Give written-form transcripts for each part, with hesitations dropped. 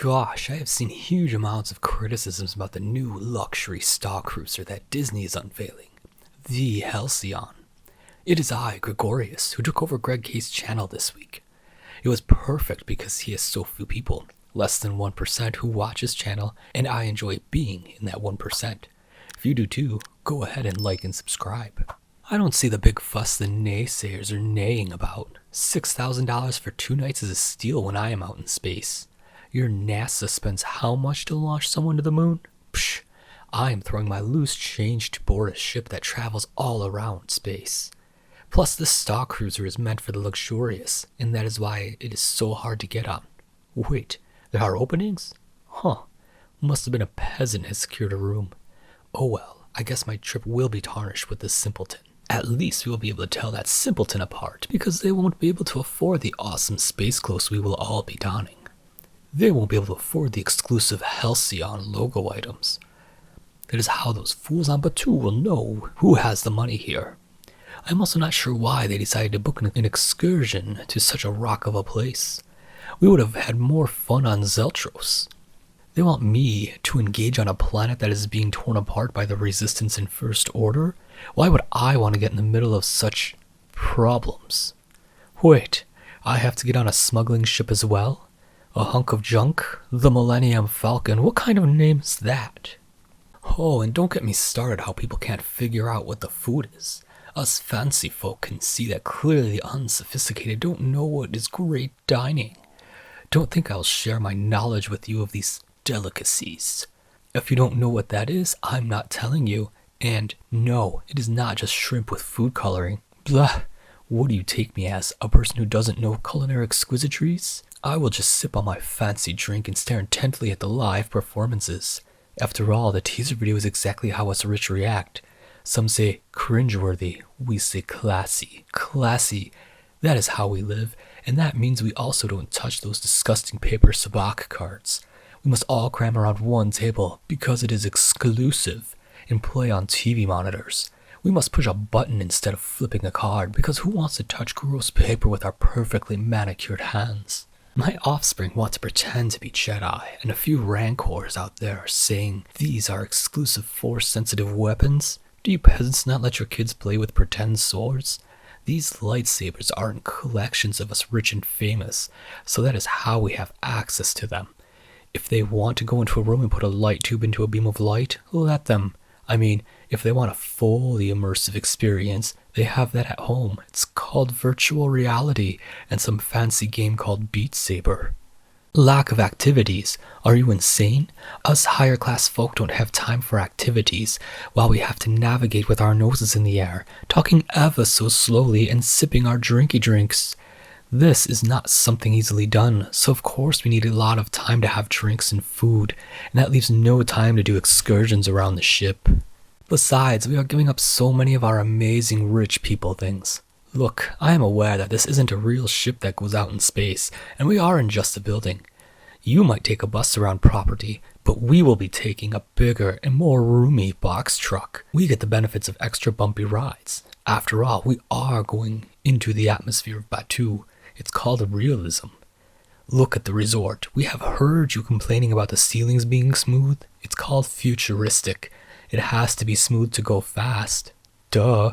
Gosh, I have seen huge amounts of criticisms about the new luxury Star Cruiser that Disney is unveiling, the Halcyon. It is I, Gregorius, who took over Greg K's channel this week. It was perfect because he has so few people, less than 1% who watch his channel, and I enjoy being in that 1%. If you do too, go ahead and like and subscribe. I don't see the big fuss the naysayers are neighing about. $6,000 for 2 nights is a steal when I am out in space. Your NASA spends how much to launch someone to the moon? Psh, I am throwing my loose change to board a ship that travels all around space. Plus, this Star Cruiser is meant for the luxurious, and that is why it is so hard to get on. Wait, there are openings? Huh, must have been a peasant has secured a room. Oh well, I guess my trip will be tarnished with this simpleton. At least we will be able to tell that simpleton apart, because they won't be able to afford the awesome space clothes we will all be donning. They won't be able to afford the exclusive Halcyon logo items. That is how those fools on Batu will know who has the money here. I'm also not sure why they decided to book an excursion to such a rock of a place. We would have had more fun on Zeltros. They want me to engage on a planet that is being torn apart by the Resistance and First Order? Why would I want to get in the middle of such problems? Wait, I have to get on a smuggling ship as well? A hunk of junk? The Millennium Falcon? What kind of name is that? Oh, and don't get me started how people can't figure out what the food is. Us fancy folk can see that clearly the unsophisticated don't know what is great dining. Don't think I'll share my knowledge with you of these delicacies. If you don't know what that is, I'm not telling you. And no, it is not just shrimp with food coloring. Blah. What do you take me as, a person who doesn't know culinary exquisitries? I will just sip on my fancy drink and stare intently at the live performances. After all, the teaser video is exactly how us rich react. Some say cringeworthy, we say classy. Classy, that is how we live, and that means we also don't touch those disgusting paper sabacc cards. We must all cram around one table because it is exclusive and play on TV monitors. We must push a button instead of flipping a card because who wants to touch gross paper with our perfectly manicured hands? My offspring want to pretend to be Jedi, and a few rancors out there are saying these are exclusive force-sensitive weapons. Do you peasants not let your kids play with pretend swords? These lightsabers aren't collections of us rich and famous, so that is how we have access to them. If they want to go into a room and put a light tube into a beam of light, let them. I mean, if they want a fully immersive experience, they have that at home. It's called virtual reality and some fancy game called Beat Saber. Lack of activities. Are you insane? Us higher class folk don't have time for activities, while we have to navigate with our noses in the air, talking ever so slowly and sipping our drinky drinks. This is not something easily done, so of course we need a lot of time to have drinks and food, and that leaves no time to do excursions around the ship. Besides, we are giving up so many of our amazing rich people things. Look, I am aware that this isn't a real ship that goes out in space, and we are in just a building. You might take a bus around property, but we will be taking a bigger and more roomy box truck. We get the benefits of extra bumpy rides. After all, we are going into the atmosphere of Batu. It's called realism. Look at the resort. We have heard you complaining about the ceilings being smooth. It's called futuristic. It has to be smooth to go fast. Duh.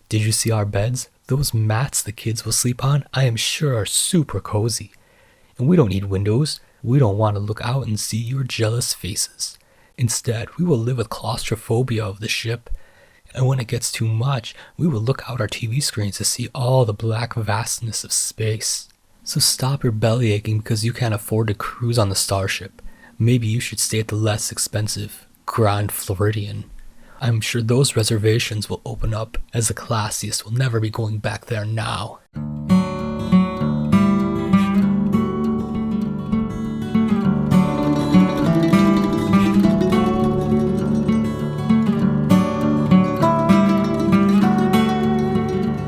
Did you see our beds? Those mats the kids will sleep on, I am sure are super cozy. And we don't need windows. We don't want to look out and see your jealous faces. Instead, we will live with claustrophobia of the ship. And when it gets too much, we will look out our TV screens to see all the black vastness of space. So stop your belly aching because you can't afford to cruise on the starship. Maybe you should stay at the less expensive Grand Floridian. I'm sure those reservations will open up, as the classiest will never be going back there now.